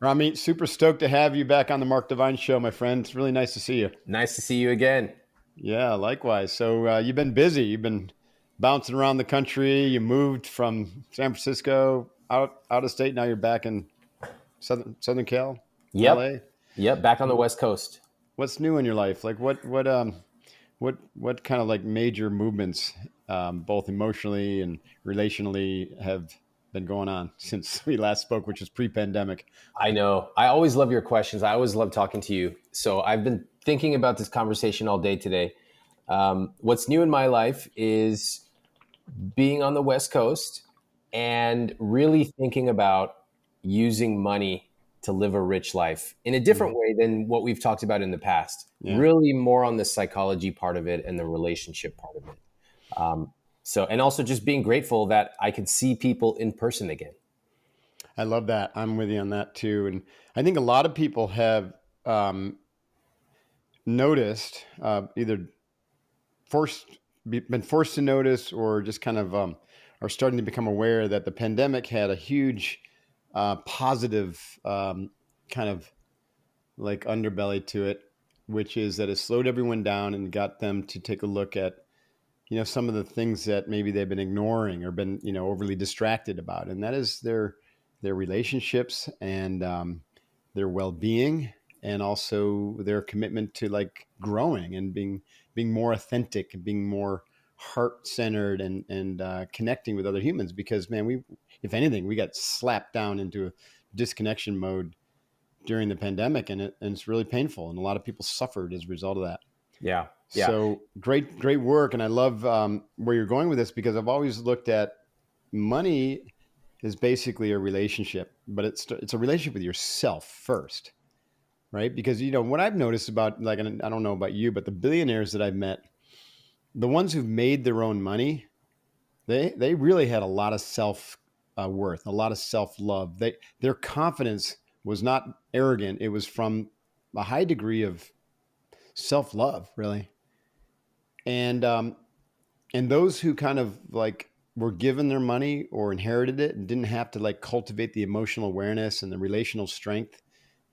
Ramit, super stoked to have you back on the Mark Divine Show, my friend. It's really nice to see you. Nice to see you again. Yeah, likewise. So you've been busy. You've been bouncing around the country. You moved from San Francisco out of state. Now you're back in Southern Cal, Yep. LA. Yep. Back on the West Coast. What's new in your life? Like what kind of like major movements, both emotionally and relationally, have been going on since we last spoke, which is pre-pandemic? I know. I always love your questions. I always love talking to you. So I've been thinking about this conversation all day today. What's new in my life is being on the West Coast and really thinking about using money to live a rich life in a different way than what we've talked about in the past. Yeah. Really more on the psychology part of it and the relationship part of it. And also just being grateful that I can see people in person again. I love that. I'm with you on that too. And I think a lot of people have noticed, either been forced to notice, or just kind of are starting to become aware that the pandemic had a huge positive kind of like underbelly to it, which is that it slowed everyone down and got them to take a look at, some of the things that maybe they've been ignoring or been, overly distracted about. And that is their relationships and their well-being, and also their commitment to like growing and being more authentic and being more heart-centered and connecting with other humans. Because man, if anything, we got slapped down into a disconnection mode during the pandemic, and it's really painful, and a lot of people suffered as a result of that. Yeah. So great work. And I love where you're going with this, because I've always looked at money is basically a relationship, but it's a relationship with yourself first, right? Because, what I've noticed about, like, and I don't know about you, but the billionaires that I've met, the ones who've made their own money, they really had a lot of self worth, a lot of self-love. Their confidence was not arrogant. It was from a high degree of self-love, really. And those who kind of like were given their money or inherited it and didn't have to like cultivate the emotional awareness and the relational strength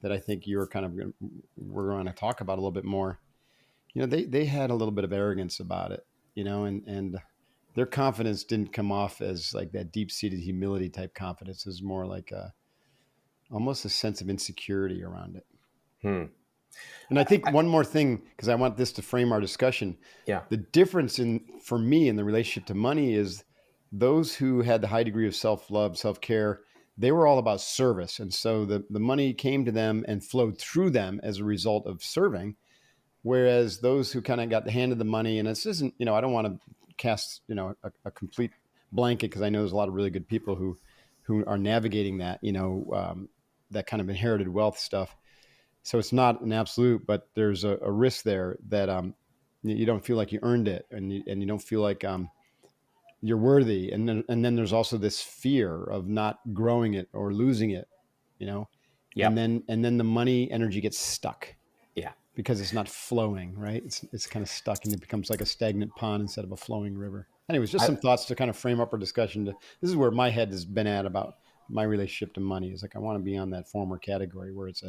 that I think we're going to talk about a little bit more. They had a little bit of arrogance about it, and their confidence didn't come off as like that deep-seated humility type confidence. It was more like almost a sense of insecurity around it. And I think one more thing, because I want this to frame our discussion. Yeah. The difference for me in the relationship to money is those who had the high degree of self-love, self-care, they were all about service. And so the money came to them and flowed through them as a result of serving. Whereas those who kind of got the hand of the money, and this isn't, I don't want to cast, a complete blanket, because I know there's a lot of really good people who are navigating that, that kind of inherited wealth stuff. So it's not an absolute, but there's a risk there that you don't feel like you earned it, and you don't feel like you're worthy. And then there's also this fear of not growing it or losing it, Yeah. And then the money energy gets stuck. Yeah. Because it's not flowing, right? It's kind of stuck, and it becomes like a stagnant pond instead of a flowing river. Anyways, just some thoughts to kind of frame up our discussion. This is where my head has been at about my relationship to money. Is like I want to be on that former category where it's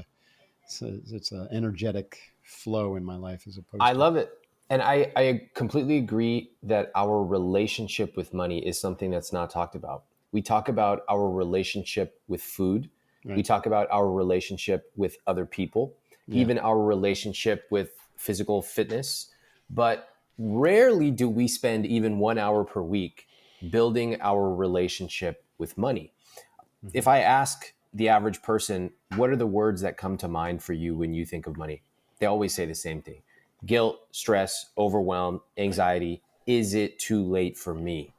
an energetic flow in my life, as opposed I to. love it. And I completely agree that our relationship with money is something that's not talked about. We talk about our relationship with food. Right. We talk about our relationship with other people, even our relationship with physical fitness. But rarely do we spend even 1 hour per week building our relationship with money. Mm-hmm. If I ask the average person, what are the words that come to mind for you when you think of money? They always say the same thing: guilt, stress, overwhelm, anxiety. Is it too late for me?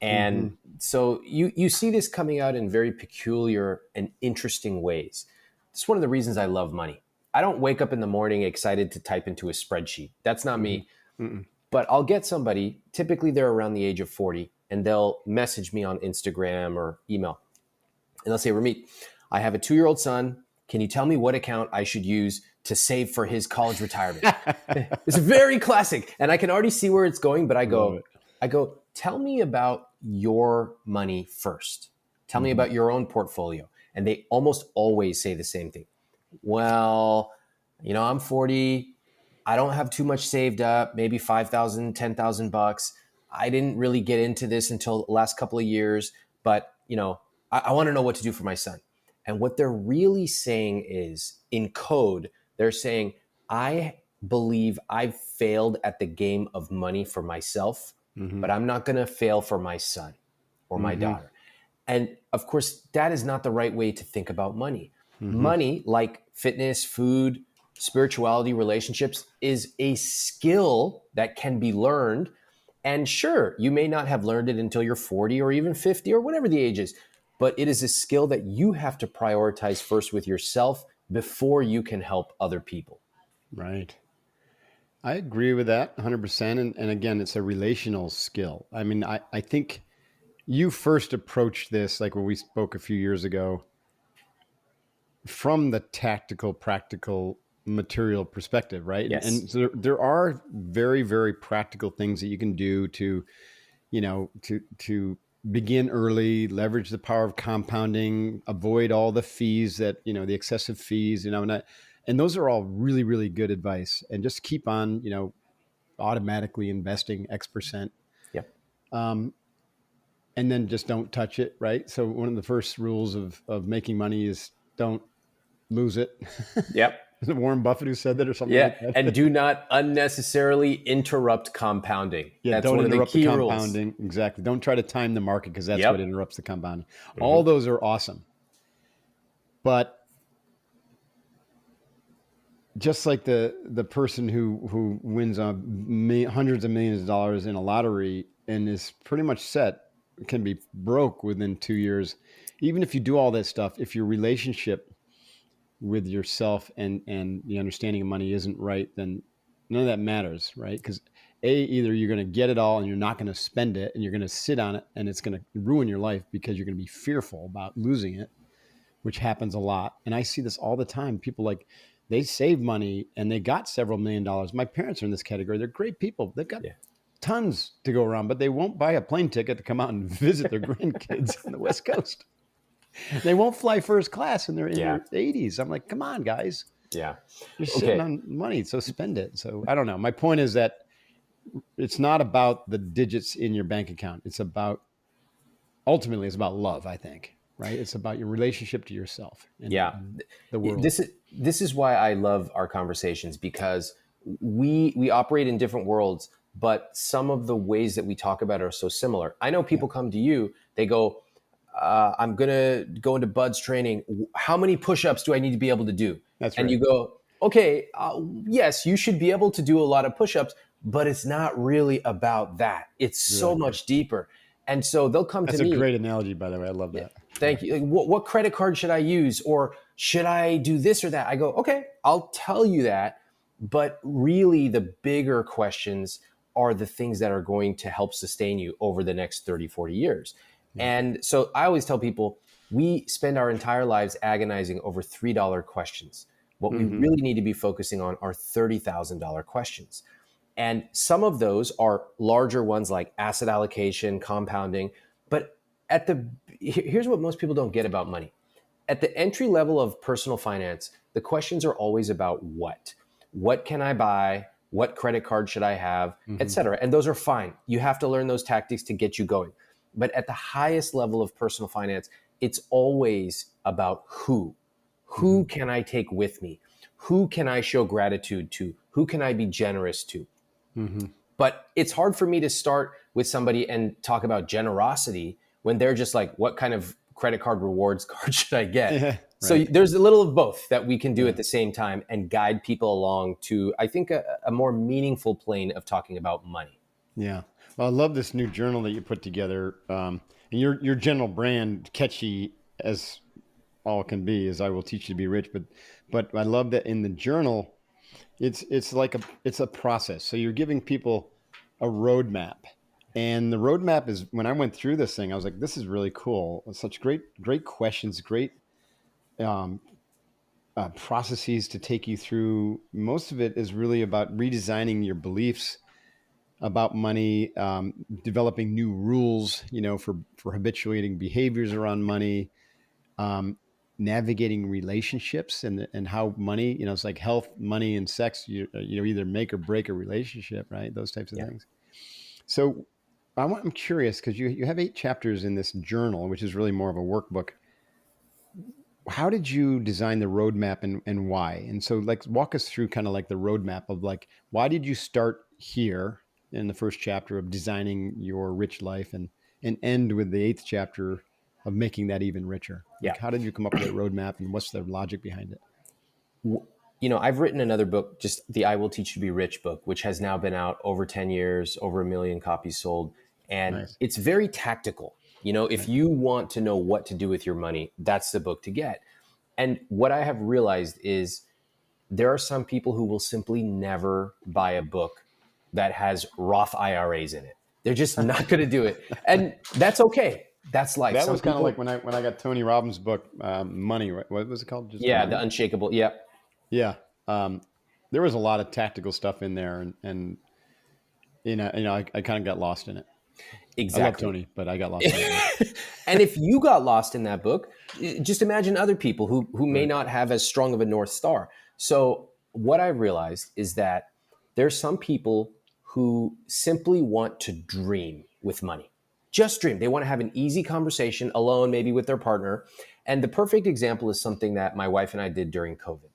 And so you see this coming out in very peculiar and interesting ways. It's one of the reasons I love money. I don't wake up in the morning excited to type into a spreadsheet. That's not me. But I'll get somebody, typically they're around the age of 40, and they'll message me on Instagram or email. And they'll say, Ramit, I have a 2-year-old son. Can you tell me what account I should use to save for his college retirement? It's very classic. And I can already see where it's going, but I go, tell me about your money first. Tell me about your own portfolio. And they almost always say the same thing. Well, I'm 40. I don't have too much saved up, maybe 5,000, 10,000 bucks. I didn't really get into this until the last couple of years, but I want to know what to do for my son. And what they're really saying is, in code, they're saying, I believe I've failed at the game of money for myself, Mm-hmm. but I'm not going to fail for my son or my Mm-hmm. daughter. And of course, that is not the right way to think about money. Mm-hmm. Money, like fitness, food, spirituality, relationships, is a skill that can be learned. And sure, you may not have learned it until you're 40 or even 50 or whatever the age is, but it is a skill that you have to prioritize first with yourself before you can help other people. Right. I agree with that 100%. And again, it's a relational skill. I mean, I think you first approached this, like when we spoke a few years ago, from the tactical, practical, material perspective, right? Yes. And so there are very, very practical things that you can do to, to begin early, leverage the power of compounding, avoid all the fees that, the excessive fees, and those are all really, really good advice. And just keep on, automatically investing X%. Yep. And then just don't touch it, right? So one of the first rules of making money is don't lose it. Yep. Is it Warren Buffett who said that or something Yeah. like that? And do not unnecessarily interrupt compounding. Yeah, That's don't one of the interrupt the key rules. compounding. Exactly. Don't try to time the market because that's what Yep. interrupts the compounding. All Mm-hmm. those are awesome. But just like the person who wins hundreds of millions of dollars in a lottery and is pretty much set, can be broke within 2 years. Even if you do all that stuff, if your relationship with yourself and the understanding of money isn't right, then none of that matters, right? Because either you're going to get it all and you're not going to spend it and you're going to sit on it and it's going to ruin your life because you're going to be fearful about losing it, which happens a lot. And I see this all the time. People, like, they save money and they got several $1,000,000. My parents are in this category. They're great people. They've got Yeah. tons to go around, but they won't buy a plane ticket to come out and visit their grandkids on the West Coast. They won't fly first class in Yeah. their 80s. I'm like, come on, guys. Yeah. You're sitting Okay. on money, so spend it. So I don't know. My point is that it's not about the digits in your bank account. Ultimately, it's about love, I think, right? It's about your relationship to yourself Yeah. and the world. This is why I love our conversations, because we operate in different worlds, but some of the ways that we talk about it are so similar. I know Yeah, people come to you, they go, I'm gonna go into Bud's training. How many push-ups do I need to be able to do? that's And right. you go, okay, yes, you should be able to do a lot of push-ups, but it's not really about that. It's so Exactly. much deeper. And so they'll come to That's a me. great analogy, by the way. I love Yeah. that. Yeah. Thank you. Like, what credit card should I use? Or should I do this or that? I go, okay, I'll tell you that. But really, the bigger questions are the things that are going to help sustain you over the next 30, 40 years. Yeah. And so I always tell people, we spend our entire lives agonizing over $3 questions. What we Mm-hmm. really need to be focusing on are $30,000 questions. And some of those are larger ones like asset allocation, compounding. But here's what most people don't get about money. At the entry level of personal finance, the questions are always about what. What can I buy? What credit card should I have? Mm-hmm. Etc. And those are fine. You have to learn those tactics to get you going. But at the highest level of personal finance, it's always about who. Mm-hmm. Who can I take with me? Who can I show gratitude to? Who can I be generous to? Mm-hmm. But it's hard for me to start with somebody and talk about generosity when they're just like, what kind of credit card rewards card should I get? Yeah. So Right. there's a little of both that we can do Yeah. at the same time and guide people along to, I think, a more meaningful plane of talking about money. Yeah. Well, I love this new journal that you put together. And your general brand, catchy as all can be, is "I will teach you to be rich." But I love that in the journal, it's a process. So you're giving people a roadmap, and the roadmap is, when I went through this thing, I was like, this is really cool. Such great questions, great um, processes to take you through. Most of it is really about redesigning your beliefs about money, developing new rules, for habituating behaviors around money, navigating relationships and how money, it's like health, money, and sex, you either make or break a relationship, right? Those types of Yeah. things. So I'm curious because you have 8 chapters in this journal, which is really more of a workbook. How did you design the roadmap and why? And so like walk us through kind of like the roadmap of like, why did you start here in the first chapter of designing your rich life and end with the 8th chapter of making that even richer? Yeah. Like, how did you come up with that roadmap and what's the logic behind it? I've written another book, just the I Will Teach You to Be Rich book, which has now been out over 10 years, over 1 million copies sold. And Nice. it's very tactical. If Right. you want to know what to do with your money, that's the book to get. And what I have realized is there are some people who will simply never buy a book that has Roth IRAs in it. They're just not going to do it. And that's okay. That's life. That Some was kind of like people, when I got Tony Robbins' book, Money. Right? What was it called? Just yeah, the Money. unshakable. Yeah, Yeah. Um, there was a lot of tactical stuff in there, and I kind of got lost in it. I love exactly. Tony, but I got lost in that book. And if you got lost in that book, just imagine other people who may Right. not have as strong of a North Star. So what I realized is that there's some people who simply want to dream with money. Just dream. They want to have an easy conversation alone, maybe with their partner. And the perfect example is something that my wife and I did during COVID.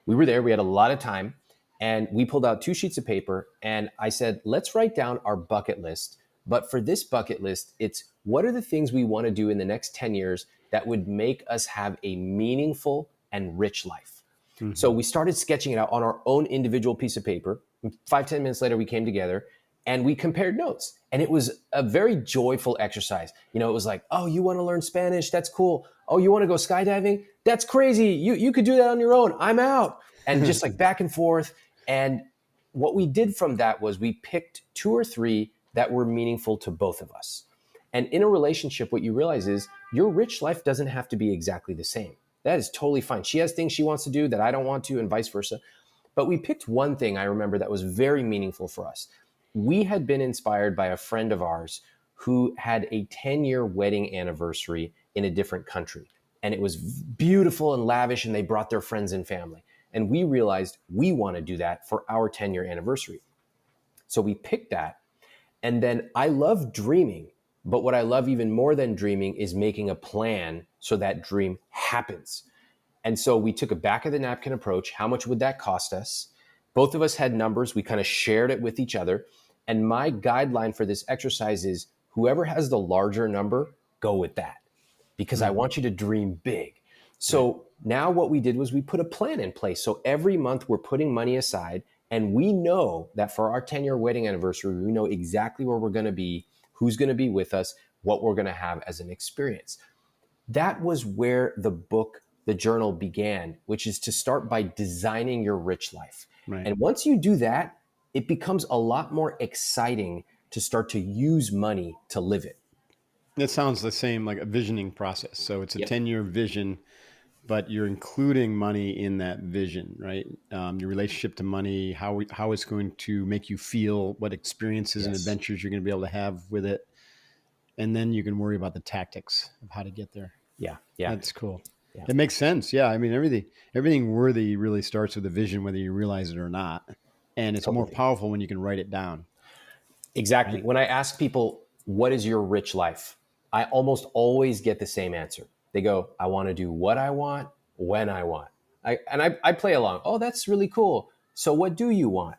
We were there, we had a lot of time, and we pulled out 2 sheets of paper. And I said, let's write down our bucket list. But for this bucket list, it's what are the things we want to do in the next 10 years that would make us have a meaningful and rich life? So Mm-hmm. we started sketching it out on our own individual piece of paper. 5, 10 minutes later, we came together and we compared notes. And it was a very joyful exercise. It was like, oh, you want to learn Spanish? That's cool. Oh, you want to go skydiving? That's crazy. You could do that on your own. I'm out. And just like back and forth. And what we did from that was we picked 2 or 3 that were meaningful to both of us. And in a relationship, what you realize is your rich life doesn't have to be exactly the same. That is totally fine. She has things she wants to do that I don't want to, and vice versa. But we picked one thing I remember that was very meaningful for us. We had been inspired by a friend of ours who had a 10-year wedding anniversary in a different country. And it was beautiful and lavish, and they brought their friends and family. And we realized we want to do that for our 10-year anniversary. So we picked that. And then I love dreaming, but what I love even more than dreaming is making a plan so that dream happens. And so we took a back of the napkin approach. How much would that cost us? Both of us had numbers. We kind of shared it with each other. And my guideline for this exercise is whoever has the larger number, go with that, because I Mm-hmm. want you to dream big. Right. So now what we did was we put a plan in place. So every month we're putting money aside, and we know that for our 10-year wedding anniversary, we know exactly where we're going to be, who's going to be with us, what we're going to have as an experience. That was where the book, the journal began, which is to start by designing your rich life. Right. And once you do that, it becomes a lot more exciting to start to use money to live it. That sounds the same like a visioning process. So it's a Yep. 10-year vision, but you're including money in that vision, right? Your relationship to money, how it's going to make you feel, what experiences and Yes. adventures you're going to be able to have with it. And then you can worry about the tactics of how to get there. Yeah. Yeah. That's cool. Yeah. It makes sense. Yeah. I mean, everything worthy really starts with a vision, whether you realize it or not. And it's more Totally. powerful when you can write it down. Exactly. Right. When I ask people, what is your rich life? I almost always get the same answer. They go, I want to do what I want, when I want. I play along. Oh, that's really cool. So what do you want?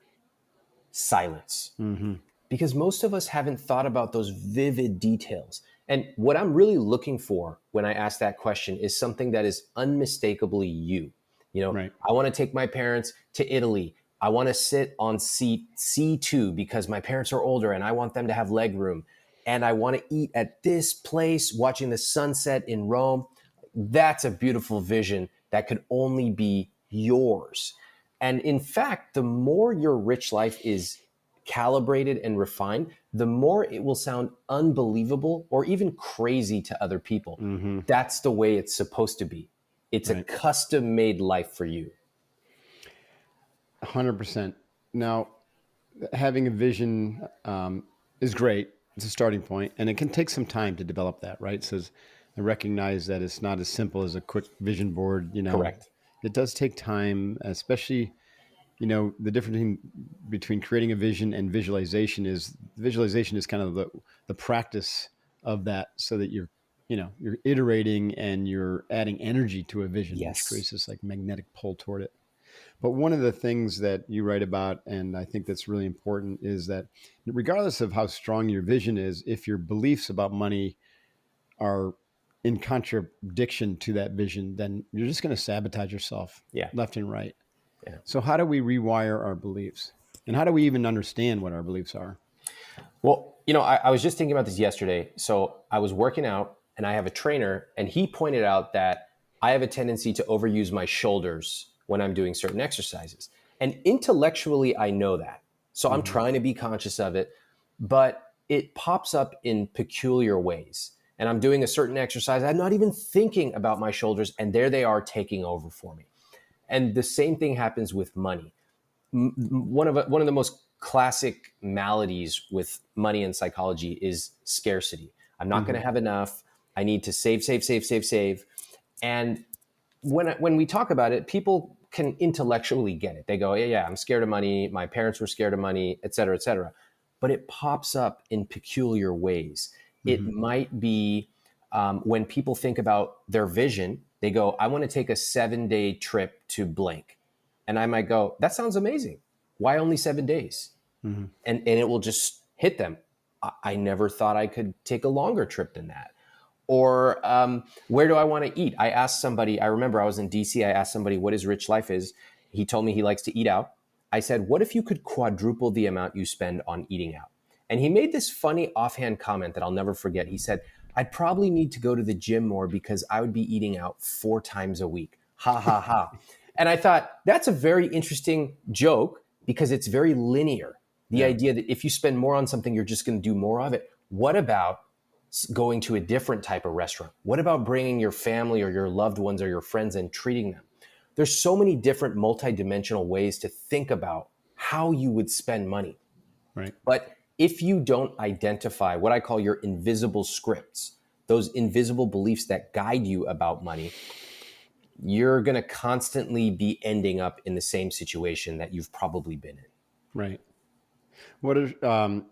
Silence. Mm-hmm. Because most of us haven't thought about those vivid details. And what I'm really looking for when I ask that question is something that is unmistakably you. Right. I want to take my parents to Italy. I want to sit on seat C2 because my parents are older and I want them to have leg room. And I want to eat at this place watching the sunset in Rome. That's a beautiful vision that could only be yours. And in fact, the more your rich life is calibrated and refined, the more it will sound unbelievable or even crazy to other people. Mm-hmm. That's the way it's supposed to be. It's a Right. custom made life for you. 100%. Now, having a vision is great. It's a starting point, and it can take some time to develop that, right? So I recognize that it's not as simple as a quick vision board. Correct. It does take time, especially, the difference between creating a vision and visualization is kind of the practice of that, so that you're iterating and you're adding energy to a vision, which Yes. creates this like magnetic pull toward it. But one of the things that you write about, and I think that's really important, is that regardless of how strong your vision is, if your beliefs about money are in contradiction to that vision, then you're just going to sabotage yourself Yeah. left and right. Yeah. So, how do we rewire our beliefs? And how do we even understand what our beliefs are? Well, I was just thinking about this yesterday. So I was working out and I have a trainer, and he pointed out that I have a tendency to overuse my shoulders when I'm doing certain exercises. And intellectually, I know that. So I'm Mm-hmm. trying to be conscious of it, but it pops up in peculiar ways. And I'm doing a certain exercise. I'm not even thinking about my shoulders, and there they are taking over for me. And the same thing happens with money. One of the most classic maladies with money and psychology is scarcity. I'm not going Mm-hmm. to have enough. I need to save, save, save, save, save. And when we talk about it, people can intellectually get it. They go, yeah, yeah, I'm scared of money. My parents were scared of money, et cetera, et cetera. But it pops up in peculiar ways. It Mm-hmm. might be when people think about their vision, they go, I want to take a 7-day trip to blank. And I might go, that sounds amazing. Why only 7 days? Mm-hmm. And it will just hit them. I never thought I could take a longer trip than that. Or where do I want to eat? I asked somebody, I remember I was in DC, I asked somebody what his rich life is. He told me he likes to eat out. I said, what if you could quadruple the amount you spend on eating out? And he made this funny offhand comment that I'll never forget. He said, I'd probably need to go to the gym more because I would be eating out 4 times a week. Ha ha ha. And I thought, that's a very interesting joke because it's very linear. The Yeah. idea that if you spend more on something, you're just going to do more of it. What about going to a different type of restaurant? What about bringing your family or your loved ones or your friends and treating them? There's so many different multidimensional ways to think about how you would spend money. Right. But if you don't identify what I call your invisible scripts, those invisible beliefs that guide you about money, you're going to constantly be ending up in the same situation that you've probably been in. Right. What are um,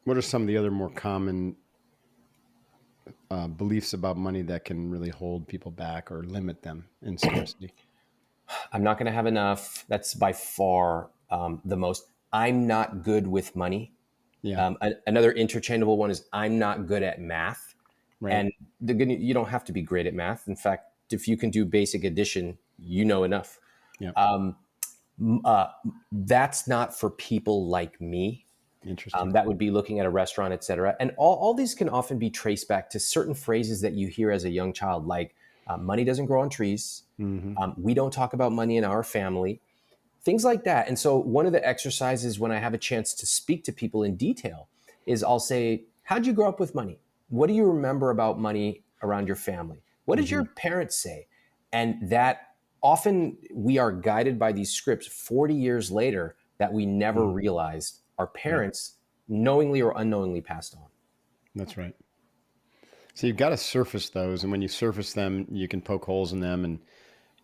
what are some of the other more common beliefs about money that can really hold people back or limit them in scarcity? I'm not going to have enough. That's by far the most. I'm not good with money. Yeah. Another interchangeable one is I'm not good at math. Right. And you don't have to be great at math. In fact, if you can do basic addition, you know enough. Yeah. Um, uh, that's not for people like me. Interesting. That would be looking at a restaurant, et cetera. And all these can often be traced back to certain phrases that you hear as a young child, like money doesn't grow on trees. Mm-hmm. We don't talk about money in our family, things like that. And so one of the exercises when I have a chance to speak to people in detail is I'll say, how'd you grow up with money? What do you remember about money around your family? What did Mm-hmm. your parents say? And that often we are guided by these scripts 40 years later that we never Mm-hmm. realized our Right. parents knowingly or unknowingly passed on. That's right. So you've got to surface those, and when you surface them, you can poke holes in them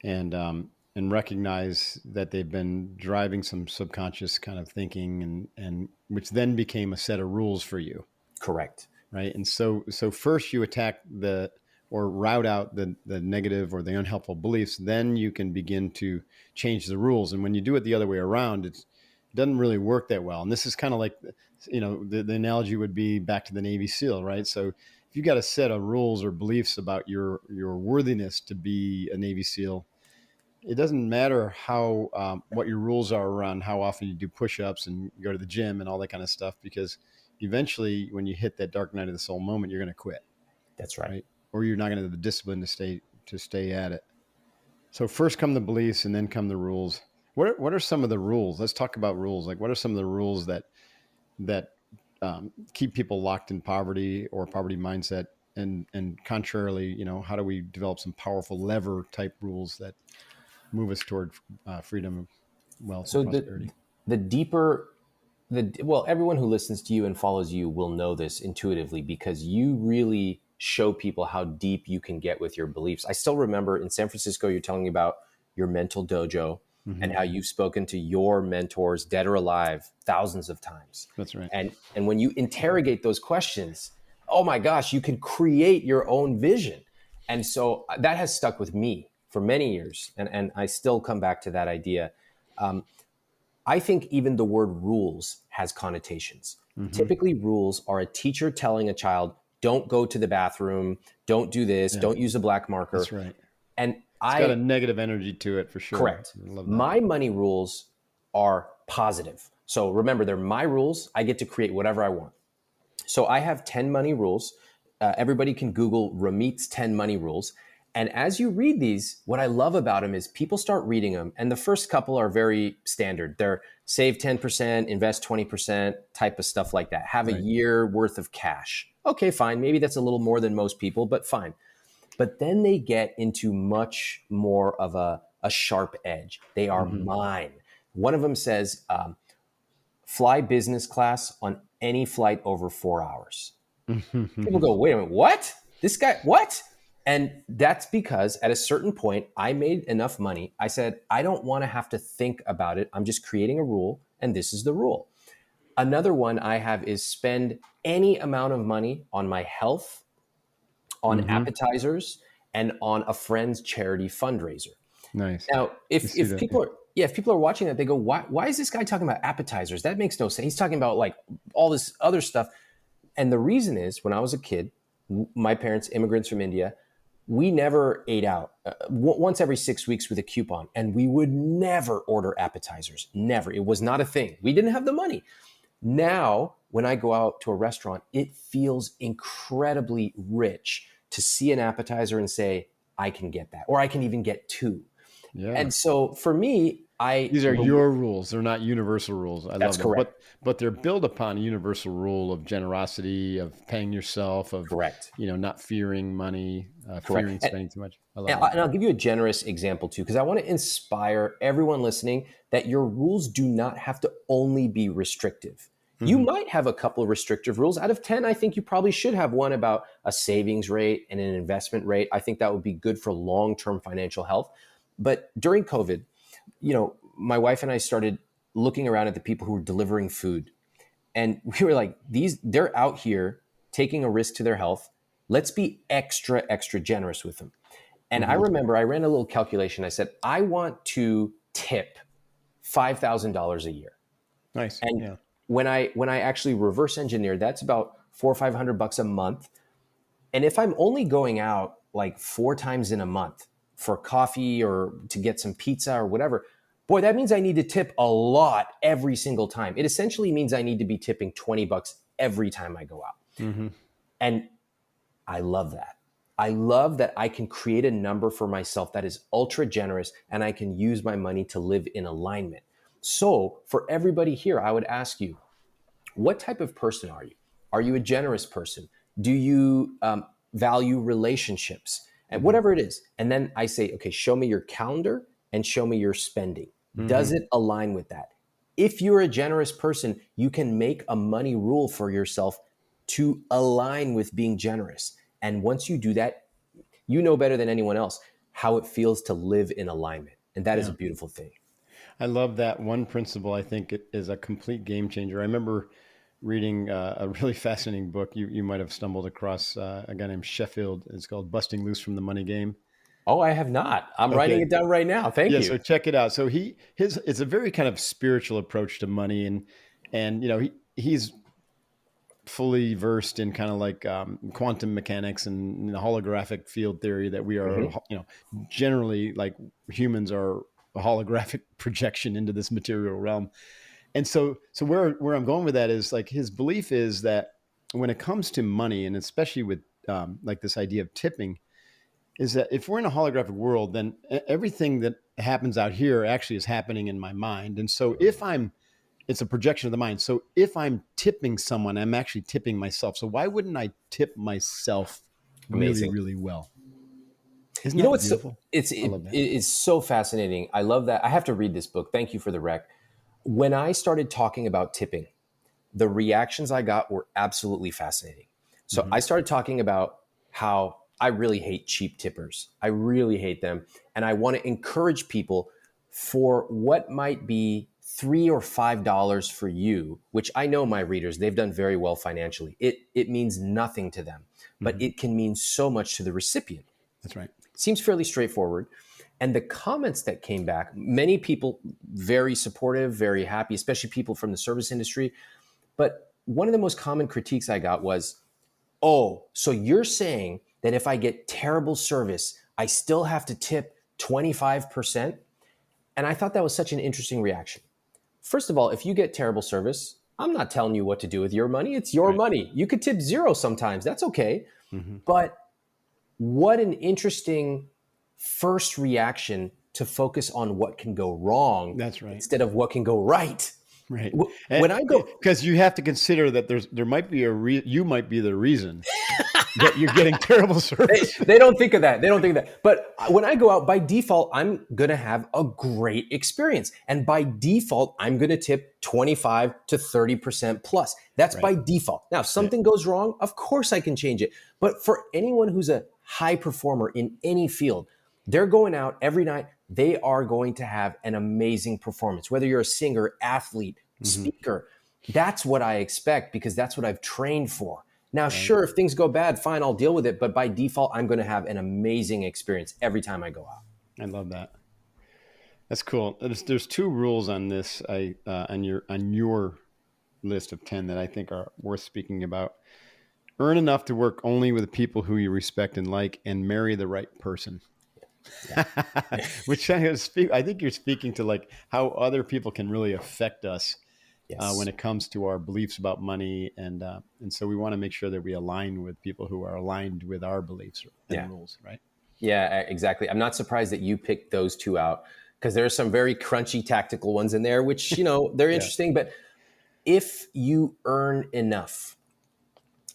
and recognize that they've been driving some subconscious kind of thinking, and which then became a set of rules for you, Correct. right? And so first you attack the or route out the negative or the unhelpful beliefs, then you can begin to change the rules. And when you do it the other way around, it doesn't really work that well. And this is kind of like, the analogy would be back to the Navy SEAL, right? So if you got a set of rules or beliefs about your worthiness to be a Navy SEAL, it doesn't matter how what your rules are around how often you do push-ups and go to the gym and all that kind of stuff, because eventually when you hit that dark night of the soul moment, you're going to quit, That's right. right? Or you're not going to have the discipline to stay at it. So first come the beliefs and then come the rules. What are some of the rules? Let's talk about rules. Like, what are some of the rules that keep people locked in poverty or poverty mindset? And contrarily, how do we develop some powerful lever type rules that move us toward freedom, wealth, and So prosperity? the deeper everyone who listens to you and follows you will know this intuitively because you really show people how deep you can get with your beliefs. I still remember in San Francisco, you're telling me about your mental dojo and how you've spoken to your mentors, dead or alive, thousands of times. That's right. And when you interrogate those questions, oh my gosh, you can create your own vision. And so that has stuck with me for many years. And I still come back to that idea. I think even the word rules has connotations. Typically, rules are a teacher telling a child, don't go to the bathroom, don't do this, don't use a black marker. That's right. And It's got a negative energy to it for sure. Correct. I love that. My money rules are positive. So remember, they're my rules. I get to create whatever I want. So I have 10 money rules. Everybody can Google Ramit's 10 money rules. And as you read these, what I love about them is people start reading them. And the first couple are very standard. They're save 10%, invest 20% type of stuff like that. Have a year worth of cash. Okay, fine. Maybe that's a little more than most people, but fine. But then they get into much more of a sharp edge. They are mine. One of them says, fly business class on any flight over 4 hours. People go, wait a minute, what? This guy, what? And that's because at a certain point, I made enough money. I said, I don't want to have to think about it. I'm just creating a rule, and this is the rule. Another one I have is spend any amount of money on my health, on appetizers, and on a friend's charity fundraiser. Nice. Now, if people are watching that, they go, why is this guy talking about appetizers? That makes no sense. He's talking about like all this other stuff. And the reason is when I was a kid, my parents, immigrants from India, we never ate out once every 6 weeks with a coupon. And we would never order appetizers. Never. It was not a thing. We didn't have the money. Now, when I go out to a restaurant, it feels incredibly rich to see an appetizer and say, I can get that, or I can even get two. Yeah. And so for me, these are your rules. They're not universal rules. I love them. Correct. But they're built upon a universal rule of generosity, of paying yourself, of correct. Not fearing money, fearing spending too much. I love that. And I'll give you a generous example too, because I want to inspire everyone listening that your rules do not have to only be restrictive. You might have a couple of restrictive rules. Out of 10, I think you probably should have one about a savings rate and an investment rate. I think that would be good for long-term financial health. But during COVID, my wife and I started looking around at the people who were delivering food. And we were like, they're out here taking a risk to their health. Let's be extra, extra generous with them. And I remember I ran a little calculation. I said, I want to tip $5,000 a year. Nice. And when I actually reverse engineered, that's about $400 or $500 a month. And if I'm only going out like 4 times in a month for coffee or to get some pizza or whatever, boy, that means I need to tip a lot every single time. It essentially means I need to be tipping $20 every time I go out. And I love that. I love that I can create a number for myself that is ultra generous, and I can use my money to live in alignment. So for everybody here, I would ask you, what type of person are you? Are you a generous person? Do you value relationships? And whatever it is. And then I say, okay, show me your calendar and show me your spending. Does it align with that? If you're a generous person, you can make a money rule for yourself to align with being generous. And once you do that, you know better than anyone else how it feels to live in alignment. And that is a beautiful thing. I love that one principle. I think it is a complete game changer. I remember reading a really fascinating book. You might have stumbled across a guy named Sheffield. It's called Busting Loose from the Money Game. Oh, I have not. I'm writing it down right now. Thank you. So check it out. So it's a very kind of spiritual approach to money, and he's fully versed in kind of like quantum mechanics and the holographic field theory that we are, generally like humans are a holographic projection into this material realm. And so where I'm going with that is like his belief is that when it comes to money, and especially with like this idea of tipping, is that if we're in a holographic world, then everything that happens out here actually is happening in my mind. And so it's a projection of the mind. So if I'm tipping someone, I'm actually tipping myself. So why wouldn't I tip myself really, really well? Isn't that beautiful? It's so fascinating. I love that. I have to read this book. Thank you for the rec. When I started talking about tipping, the reactions I got were absolutely fascinating. So I started talking about how I really hate cheap tippers. I really hate them. And I want to encourage people for what might be $3 or $5 for you, which I know my readers, they've done very well financially. It means nothing to them, but Mm-hmm. it can mean so much to the recipient. That's right. Seems fairly straightforward. And the comments that came back, many people very supportive, very happy, especially people from the service industry. But one of the most common critiques I got was, oh, so you're saying that if I get terrible service, I still have to tip 25%? And I thought that was such an interesting reaction. First of all, if you get terrible service, I'm not telling you what to do with your money. It's your Right. money. You could tip zero sometimes. That's okay. Mm-hmm. But what an interesting first reaction to focus on what can go wrong That's right. instead of what can go right. Right. When I go, Because you have to consider that there might be you might be the reason that you're getting terrible service. they don't think of that. They don't think of that. But when I go out, by default, I'm going to have a great experience. And by default, I'm going to tip 25 to 30% plus. That's Right. by default. Now, if something goes wrong, of course I can change it. But for anyone who's a high performer in any field, they're going out every night. They are going to have an amazing performance. Whether you're a singer, athlete, speaker, that's what I expect because that's what I've trained for. Now, sure, if things go bad, fine, I'll deal with it. But by default, I'm going to have an amazing experience every time I go out. I love that. That's cool. There's two rules on this. On your list of 10 that I think are worth speaking about. Earn enough to work only with people who you respect and like, and marry the right person. Yeah. Which I think you're speaking to like how other people can really affect us. Yes. When it comes to our beliefs about money, and so we want to make sure that we align with people who are aligned with our beliefs and rules, right? Yeah, exactly. I'm not surprised that you picked those two out because there are some very crunchy tactical ones in there, which, they're interesting. But if you earn enough,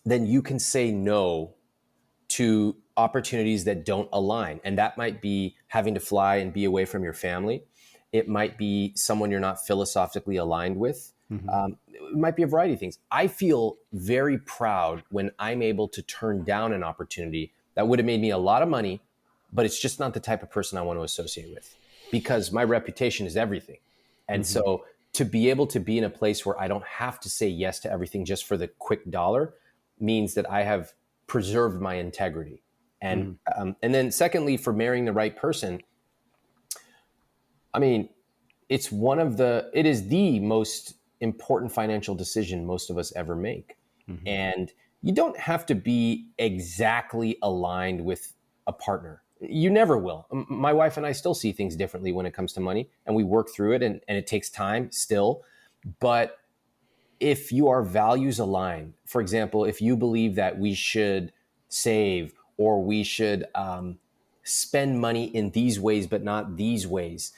then you can say no to opportunities that don't align. And that might be having to fly and be away from your family. It might be someone you're not philosophically aligned with. It might be a variety of things. I feel very proud when I'm able to turn down an opportunity that would have made me a lot of money, but it's just not the type of person I want to associate with because my reputation is everything. And so to be able to be in a place where I don't have to say yes to everything just for the quick dollar means that I have preserved my integrity. And then secondly, for marrying the right person, I mean, it is the most important financial decision most of us ever make. And you don't have to be exactly aligned with a partner. You never will. My wife and I still see things differently when it comes to money, and we work through it, and it takes time still. But if you are values aligned, for example, if you believe that we should save or we should spend money in these ways, but not these ways,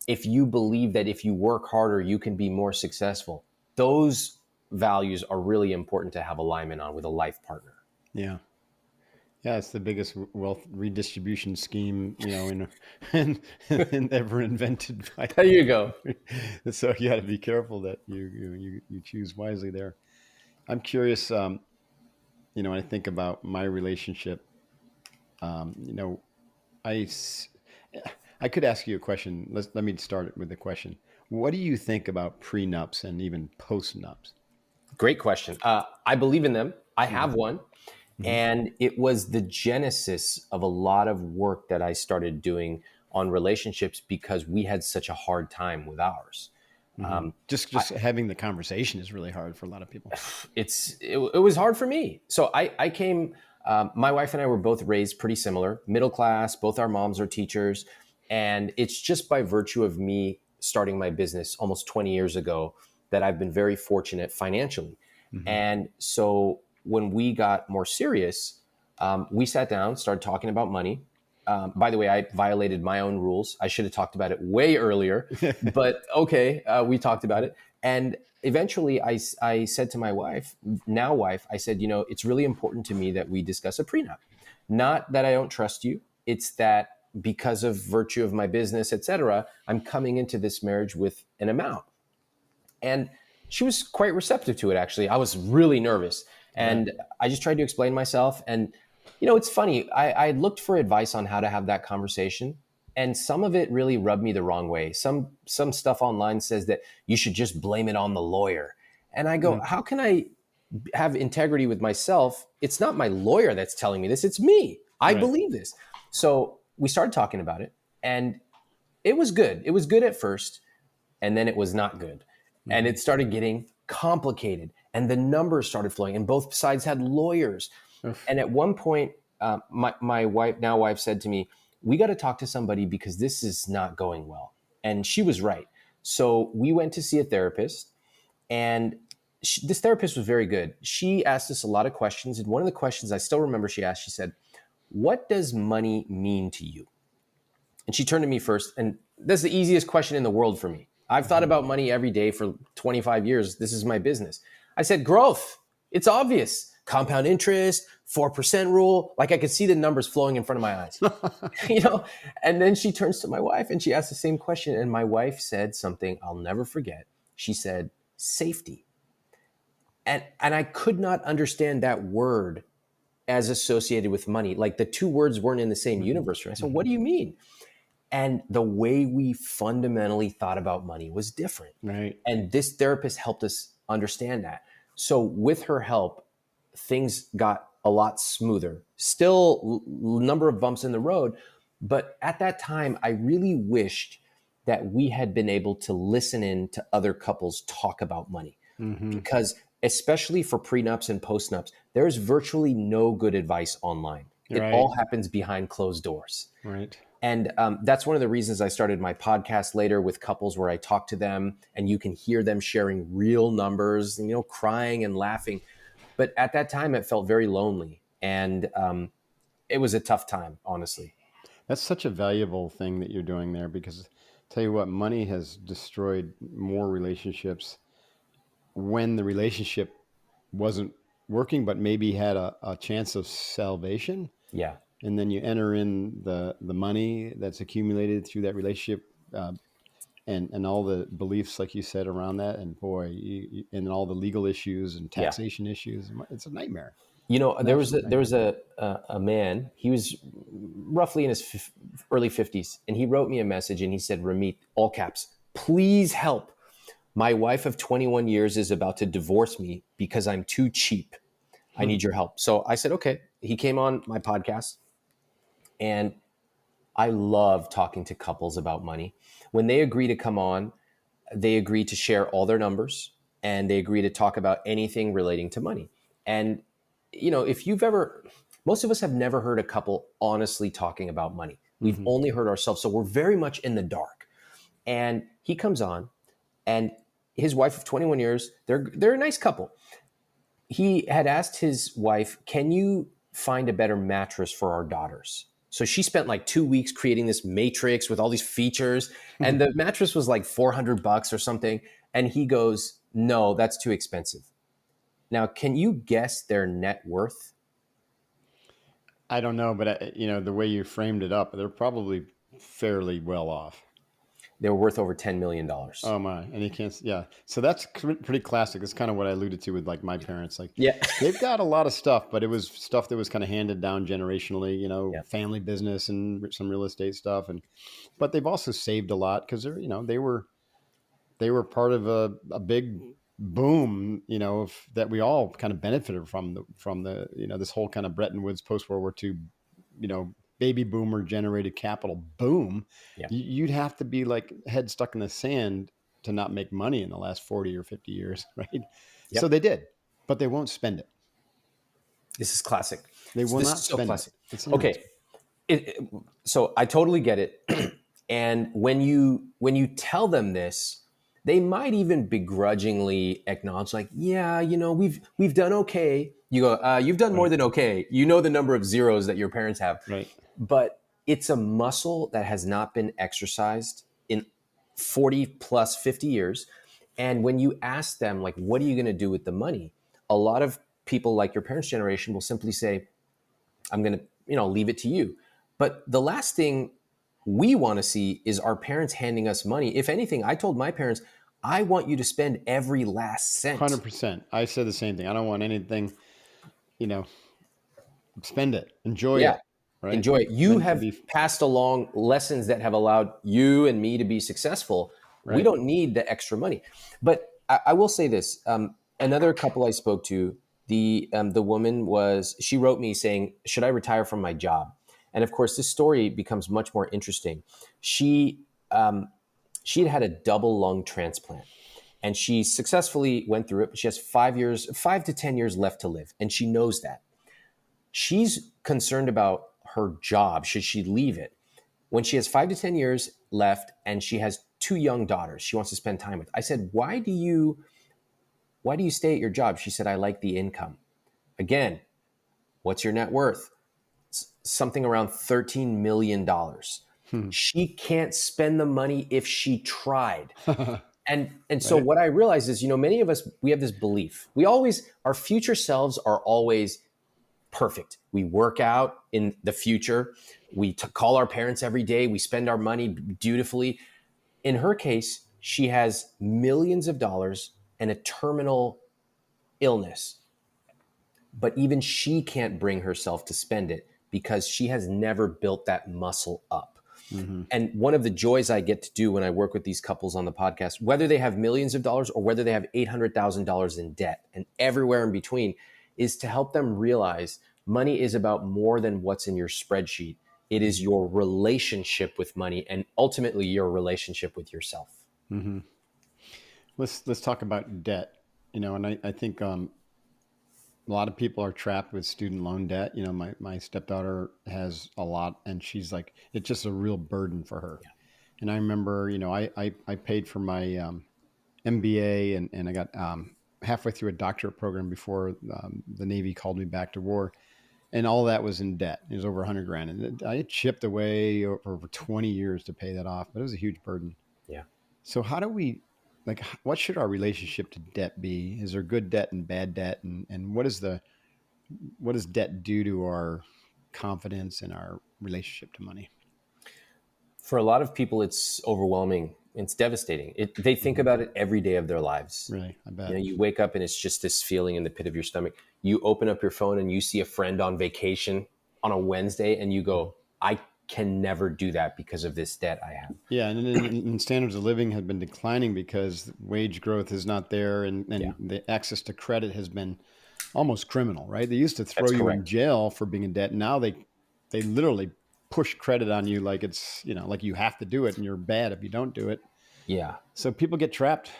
if you believe that if you work harder, you can be more successful, those values are really important to have alignment on with a life partner. Yeah. Yeah, it's the biggest wealth redistribution scheme, in ever invented. There you go. So you got to be careful that you choose wisely there. I'm curious, when I think about my relationship, I I could ask you a question. Let me start with a question. What do you think about prenups and even postnups? Great question. I believe in them. I have one. And it was the genesis of a lot of work that I started doing on relationships because we had such a hard time with ours. Just having the conversation is really hard for a lot of people. It was hard for me. So I came, my wife and I were both raised pretty similar, middle class, both our moms are teachers. And it's just by virtue of me starting my business almost 20 years ago that I've been very fortunate financially. And so when we got more serious, we sat down, started talking about money. By the way, I violated my own rules. I should have talked about it way earlier, but okay, we talked about it. And eventually I said to my wife, now wife, I said, it's really important to me that we discuss a prenup. Not that I don't trust you. It's that because of virtue of my business, et cetera, I'm coming into this marriage with an amount. And she was quite receptive to it, actually. I was really nervous. And I just tried to explain myself. And It's funny. I looked for advice on how to have that conversation, and some of it really rubbed me the wrong way. Some stuff online says that you should just blame it on the lawyer. And I go, Mm, how can I have integrity with myself? It's not my lawyer that's telling me this, it's me. I right. believe this. So we started talking about it, and it was good. It was good at first, and then it was not good. And Hmm. it started getting complicated, and the numbers started flowing, and both sides had lawyers. Oof. And at one point, my wife, now wife, said to me, "We got to talk to somebody because this is not going well." And she was right. So we went to see a therapist, and this therapist was very good. She asked us a lot of questions, and one of the questions I still remember she asked, she said, "What does money mean to you?" And she turned to me first, and that's the easiest question in the world for me. I've thought Hmm. about money every day for 25 years. This is my business. I said, growth. It's obvious. Compound interest, 4% rule. Like I could see the numbers flowing in front of my eyes. you know and then she turns to my wife and she asks the same question, and my wife said something I'll never forget. She said safety. And I could not understand that word as associated with money. Like the two words weren't in the same Hmm. universe. I said, Hmm. what do you mean? And the way we fundamentally thought about money was different. Right. And this therapist helped us understand that. So with her help, things got a lot smoother. Still number of bumps in the road, but at that time I really wished that we had been able to listen in to other couples talk about money, Hmm. because especially for prenups and postnups, there's virtually no good advice online. It Right. all happens behind closed doors. Right. And that's one of the reasons I started my podcast later with couples, where I talk to them and you can hear them sharing real numbers, crying and laughing. But at that time, it felt very lonely. And it was a tough time, honestly. That's such a valuable thing that you're doing there because tell you what, money has destroyed more relationships when the relationship wasn't working, but maybe had a chance of salvation. Yeah. And then you enter in the money that's accumulated through that relationship, and all the beliefs, like you said, around that. And boy, and all the legal issues and Yeah. taxation issues. It's a nightmare. An There was absolute there nightmare. was a man. He was roughly in his early 50s, and he wrote me a message and he said, Ramit, all caps, please help. My wife of 21 years is about to divorce me because I'm too cheap. I need your help. So I said, okay. He came on my podcast, and I love talking to couples about money. When they agree to come on, they agree to share all their numbers, and they agree to talk about anything relating to money. And, if you've ever, most of us have never heard a couple honestly talking about money. We've Hmm. only heard ourselves. So we're very much in the dark. And he comes on, and his wife of 21 years, they're a nice couple. He had asked his wife, can you find a better mattress for our daughters? So she spent like 2 weeks creating this matrix with all these features, and the mattress was like $400 or something. And he goes, no, that's too expensive. Now, can you guess their net worth? I don't know, but the way you framed it up, they're probably fairly well off. They were worth over $10 million. Oh my! And you can't. Yeah. So that's pretty classic. That's kind of what I alluded to with like my parents. Like Yeah. they've got a lot of stuff, but it was stuff that was kind of handed down generationally. Yeah. Family business and some real estate stuff, and but they've also saved a lot because they were part of a big boom. That we all kind of benefited from the this whole kind of Bretton Woods post World War II, baby boomer generated capital boom. Yeah. You'd have to be like head stuck in the sand to not make money in the last 40 or 50 years, right? So Yep. they did, but they won't spend it. This is classic. They So will this not is so spend it. classic. It's Okay. So I totally get it. And when you tell them this, they might even begrudgingly acknowledge, like, yeah, we've done okay. You go, you've done more right, than okay. You know the number of zeros that your parents have, right. but it's a muscle that has not been exercised in 40 plus 50 years. And when you ask them, like, what are you going to do with the money? A lot of people, like your parents' generation, will simply say, I'm going to, leave it to you. But the last thing we want to see is our parents handing us money. If anything, I told my parents, I want you to spend every last cent. 100%. I said the same thing. I don't want anything, you know, spend it, enjoy Yeah. it, right? Enjoy it. You Spend it to have be passed along lessons that have allowed you and me to be successful. We right. don't need the extra money. But I will say this: another couple I spoke to, the woman she wrote me saying, "Should I retire from my job?" And of course, this story becomes much more interesting. She um, she had had a double lung transplant, and she successfully went through it. But she has 5 years, 5 to 10 years left to live, and she knows that. She's concerned about her job. Should she leave it? When she has 5 to 10 years left and she has two young daughters she wants to spend time with. I said, why do you stay at your job? She said, I like the income. Again, what's your net worth? Something around $13 million. Hmm. She can't spend the money if she tried. And so Right. what I realized is, many of us, we have this belief. Our future selves are always perfect. We work out in the future. We call our parents every day. We spend our money dutifully. In her case, she has millions of dollars and a terminal illness, but even she can't bring herself to spend it because she has never built that muscle up. Hmm. And one of the joys I get to do when I work with these couples on the podcast, whether they have millions of dollars or whether they have $800,000 in debt and everywhere in between, is to help them realize money is about more than what's in your spreadsheet. It is your relationship with money and ultimately your relationship with yourself. Hmm. Let's talk about debt. And I think a lot of people are trapped with student loan debt. My stepdaughter has a lot, and she's like, it's just a real burden for her. And I remember, I paid for my MBA, and I got halfway through a doctorate program before the Navy called me back to war, and all that was in debt. It was over 100 grand, and I chipped away over 20 years to pay that off, but it was a huge burden. Yeah. So how do we, like, what should our relationship to debt be? Is there good debt and bad debt, and what does debt do to our confidence and our relationship to money? For a lot of people, it's overwhelming. It's devastating. They think Hmm. about it every day of their lives. Really, I bet. You wake up and it's just this feeling in the pit of your stomach. You open up your phone and you see a friend on vacation on a Wednesday and you Mhm. go, I can never do that because of this debt I have. Yeah, and standards of living have been declining because wage growth is not there, Yeah, and the access to credit has been almost criminal, right? They used to throw that's you in correct. jail for being in debt. Now they literally push credit on you like it's, like you have to do it and you're bad if you don't do it. Yeah. So people get trapped.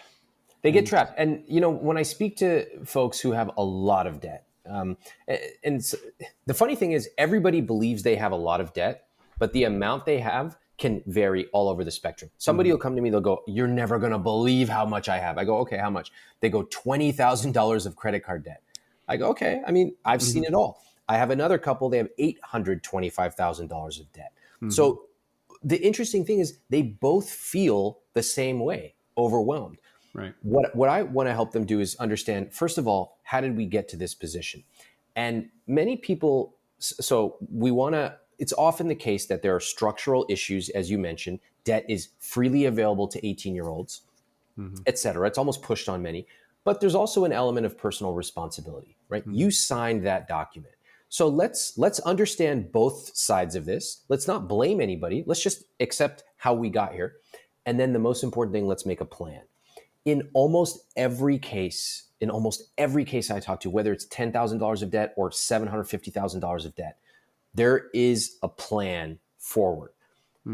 They get And trapped. And, when I speak to folks who have a lot of debt, the funny thing is everybody believes they have a lot of debt, but the amount they have can vary all over the spectrum. Somebody mhm, will come to me, they'll go, you're never going to believe how much I have. I go, okay, how much? They go, $20,000 of credit card debt. I go, okay. I mean, I've seen mhm, it all. I have another couple, they have $825,000 of debt. mhm, So the interesting thing is they both feel the same way, overwhelmed. right. What I want to help them do is understand, first of all, how did we get to this position? And many people, so we want to, it's often the case that there are structural issues, as you mentioned. Debt is freely available to 18-year-olds, Mhm, et cetera. It's almost pushed on many. But there's also an element of personal responsibility, right? mhm, You signed that document. So let's understand both sides of this. Let's not blame anybody. Let's just accept how we got here. And then the most important thing, let's make a plan. In almost every case I talk to, whether it's $10,000 of debt or $750,000 of debt, there is a plan forward.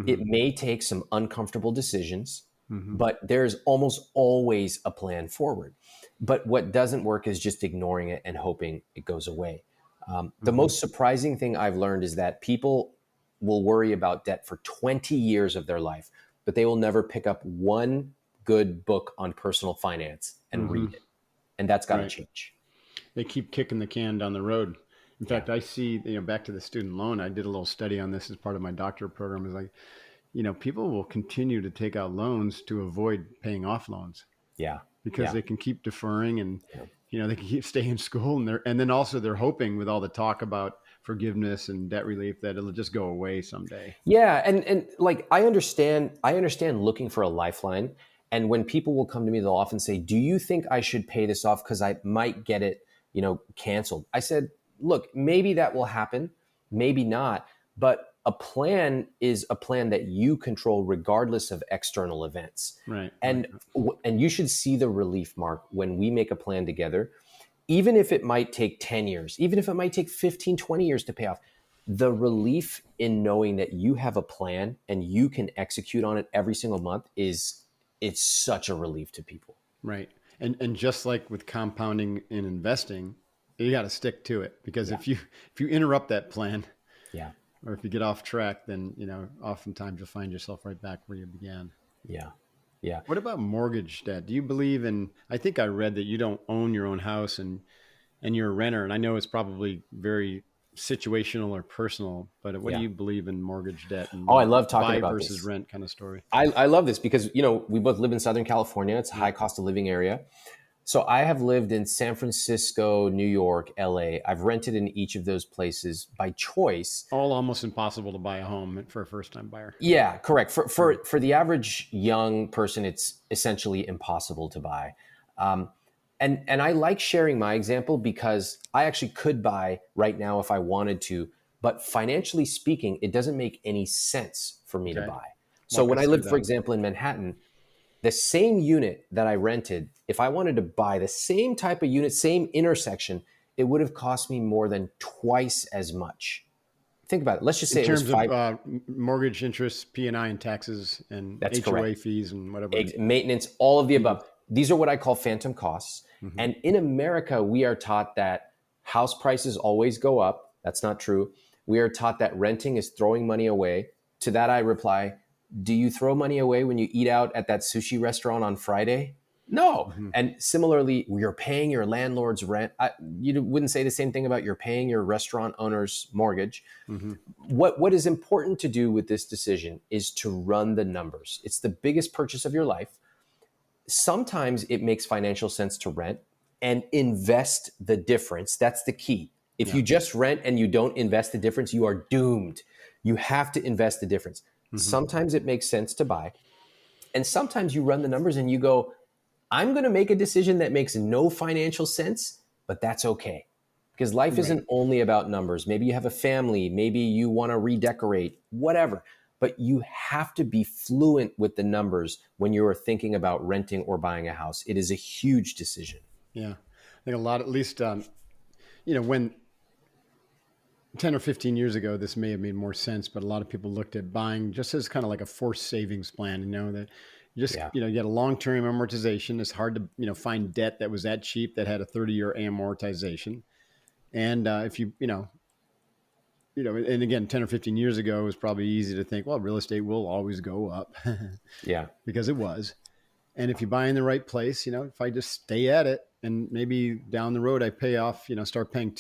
It mhm, may take some uncomfortable decisions, mhm, but there's almost always a plan forward. But what doesn't work is just ignoring it and hoping it goes away. The mhm. most surprising thing I've learned is that people will worry about debt for 20 years of their life, but they will never pick up one good book on personal finance and Mhm. read it. And that's got to Right. change. They keep kicking the can down the road. In Yeah. fact, I see, back to the student loan, I did a little study on this as part of my doctorate program. Is like, people will continue to take out loans to avoid paying off loans Yeah. because Yeah. they can keep deferring, and, Yeah. they can keep staying in school, and then also they're hoping with all the talk about forgiveness and debt relief that it'll just go away someday. Yeah, and like I understand looking for a lifeline. And when people will come to me, they'll often say, "Do you think I should pay this off because I might get it, canceled?" I said, look, maybe that will happen, maybe not, but a plan is a plan that you control regardless of external events. Right. Right. And you should see the relief, Mark, when we make a plan together, even if it might take 10 years, even if it might take 15, 20 years to pay off, the relief in knowing that you have a plan and you can execute on it every single month it's such a relief to people. Right. And just like with compounding and investing, you got to stick to it, because Yeah. if you interrupt that plan, Yeah. or if you get off track, then, oftentimes you'll find yourself right back where you began. Yeah. Yeah. What about mortgage debt? Do you believe in, I think I read that you don't own your own house, and you're a renter. And I know it's probably very situational or personal, but what do Yeah. you believe in mortgage debt and Oh, I love talking buy about versus this. rent kind of story? I love this because, we both live in Southern California. It's a high cost of living area. So I have lived in San Francisco, New York, LA. I've rented in each of those places by choice. All almost impossible to buy a home for a first time buyer. Yeah, correct. For the average young person, it's essentially impossible to buy. Um, and I like sharing my example because I actually could buy right now if I wanted to, but financially speaking, it doesn't make any sense for me to Okay. buy. So Walk when I us through lived, for that. example, in Manhattan, the same unit that I rented, if I wanted to buy the same type of unit, same intersection, it would have cost me more than twice as much. Think about it. Let's just In say it was terms of five. mortgage interest, P&I and taxes and That's HOA correct. fees and whatever. Maintenance, all of the Maintenance. above. These are what I call phantom costs. Mm-hmm. And in America, we are taught that house prices always go up. That's not true. We are taught that renting is throwing money away. To that, I reply, do you throw money away when you eat out at that sushi restaurant on Friday? No. Mm-hmm. And similarly, you're paying your landlord's rent. You wouldn't say the same thing about you're paying your restaurant owner's mortgage. Mm-hmm. What is important to do with this decision is to run the numbers. It's the biggest purchase of your life. Sometimes it makes financial sense to rent and invest the difference. That's the key. If Yeah. you just rent and you don't invest the difference, you are doomed. You have to invest the difference. Mm-hmm. Sometimes it makes sense to buy. And sometimes you run the numbers and you go, I'm going to make a decision that makes no financial sense, but that's okay. Because life Right. isn't only about numbers. Maybe you have a family, maybe you want to redecorate, whatever. But you have to be fluent with the numbers when you are thinking about renting or buying a house. It is a huge decision. Yeah. I think a lot, at least, when 10 or 15 years ago, this may have made more sense, but a lot of people looked at buying just as kind of like a forced savings plan, that you just, Yeah. you get a long-term amortization. It's hard to, find debt that was that cheap that had a 30-year amortization. And if and again, 10 or 15 years ago, it was probably easy to think, well, real estate will always go up Yeah. because it was. And if you buy in the right place, if I just stay at it and maybe down the road, I pay off, start paying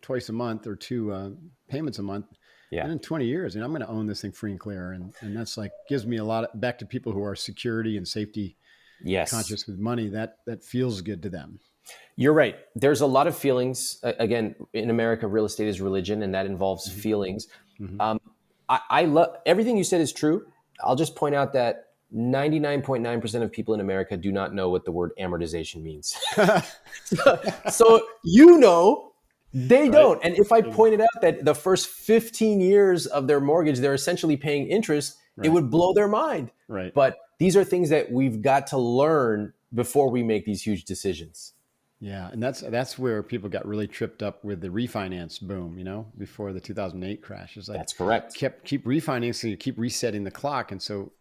twice a month or two payments a month. Yeah. And in 20 years, I'm going to own this thing free and clear. And that's gives me a lot back to people who are security and safety Yes. conscious with money. That feels good to them. You're right. There's a lot of feelings. Again, in America, real estate is religion, and that involves Mm-hmm. feelings. Mm-hmm. I love everything you said is true. I'll just point out that 99.9% of people in America do not know what the word amortization means. So they Right. don't. And if I pointed out that the first 15 years of their mortgage, they're essentially paying interest, it Right. would blow their mind. Right. But these are things that we've got to learn before we make these huge decisions. Yeah, and that's where people got really tripped up with the refinance boom, before the 2008 crash. It's like That's correct. keep refinancing, you keep resetting the clock, and so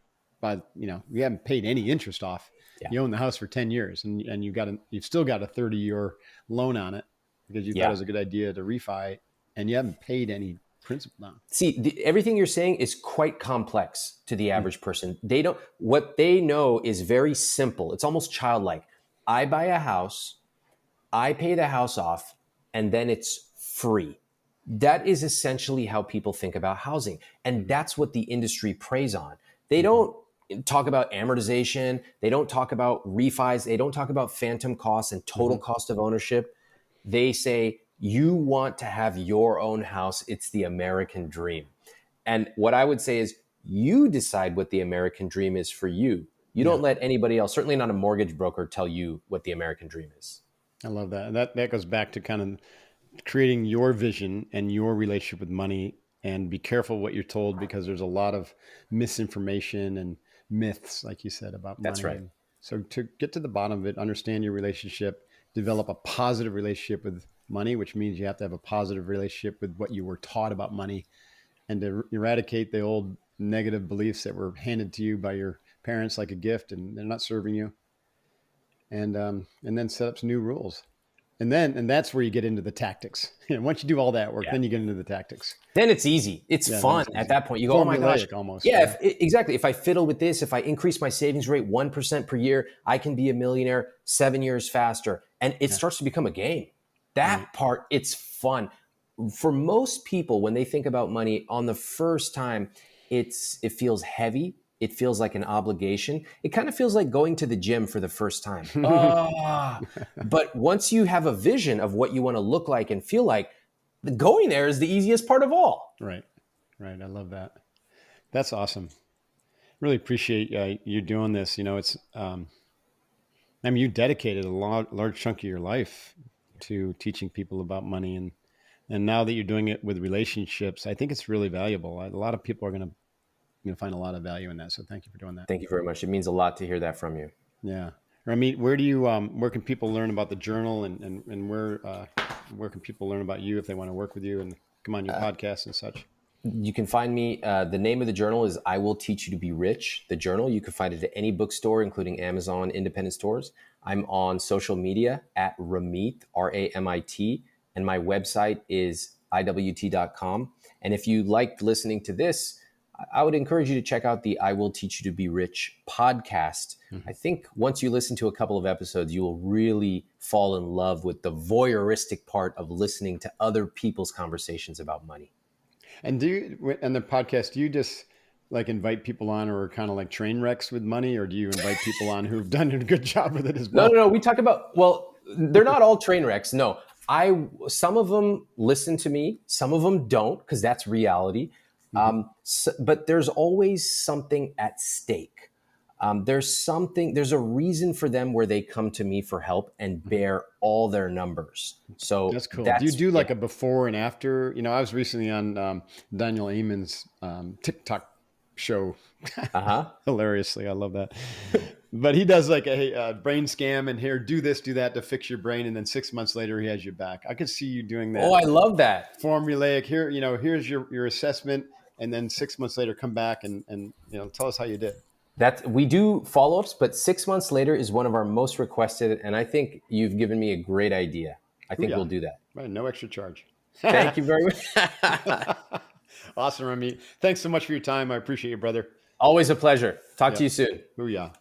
you haven't paid any interest off. Yeah. You own the house for 10 years, and you've still got a 30-year loan on it because you thought Yeah. it was a good idea to refi, and you haven't paid any principal down. See, everything you're saying is quite complex to the average person. What they know is very simple. It's almost childlike. I buy a house, I pay the house off, and then it's free. That is essentially how people think about housing. And that's what the industry preys on. They don't talk about amortization. They don't talk about refis. They don't talk about phantom costs and total cost of ownership. They say, you want to have your own house. It's the American dream. And what I would say is, you decide what the American dream is for you. You don't let anybody else, certainly not a mortgage broker, tell you what the American dream is. I love that. And that goes back to kind of creating your vision and your relationship with money, and be careful what you're told, because there's a lot of misinformation and myths, like you said, about That's money. right. And so to get to the bottom of it, understand your relationship, develop a positive relationship with money, which means you have to have a positive relationship with what you were taught about money, and to eradicate the old negative beliefs that were handed to you by your parents like a gift and they're not serving you. And then set up some new rules. And that's where you get into the tactics. Once you do all that work, Yeah. then you get into the tactics. Then it's easy. It's Yeah, then fun it's at easy. that point. You go, oh my gosh. Formulaic almost. Yeah, Yeah. exactly. If I fiddle with this, if I increase my savings rate 1% per year, I can be a millionaire 7 years faster. And it Yeah. starts to become a game. That Right. part, it's fun. For most people, when they think about money on the first time, it feels heavy. It feels like an obligation. It kind of feels like going to the gym for the first time. But once you have a vision of what you want to look like and feel like, going there is the easiest part of all. Right. Right. I love that. That's awesome. Really appreciate you doing this. It's, I mean, you dedicated a large chunk of your life to teaching people about money, and now that you're doing it with relationships, I think it's really valuable. A lot of people are going to find a lot of value in that. So thank you for doing that. Thank you very much. It means a lot to hear that from you. Yeah. Ramit, where can people learn about the journal, and where can people learn about you if they want to work with you and come on your podcast and such? You can find me. The name of the journal is I Will Teach You to Be Rich. The journal, you can find it at any bookstore, including Amazon, independent stores. I'm on social media at Ramit, Ramit, and my website is iwt.com. And if you liked listening to this, I would encourage you to check out the I Will Teach You to Be Rich podcast. Mm-hmm. I think once you listen to a couple of episodes, you will really fall in love with the voyeuristic part of listening to other people's conversations about money. And on the podcast, do you just like invite people on who are kind of like train wrecks with money, or do you invite people on who've done a good job with it as well? No. We talk about, well, they're not all train wrecks. No, some of them listen to me, some of them don't, because that's reality. Mm-hmm. But there's always something at stake. There's a reason for them where they come to me for help and bear all their numbers. So That's cool. Do you do like a before and after? I was recently on Daniel Amen's TikTok show. Hilariously, I love that. But he does like a brain scam, and here, do this, do that to fix your brain, and then 6 months later, he has your back. I could see you doing that. Oh, I love that. Formulaic. Here, here's your assessment, and then 6 months later, come back and tell us how you did. We do follow-ups, but 6 months later is one of our most requested, and I think you've given me a great idea. I think we'll do that. Right, no extra charge. Thank you very much. Awesome, Ramit. Thanks so much for your time. I appreciate you, brother. Always a pleasure. Talk to you soon. Booyah.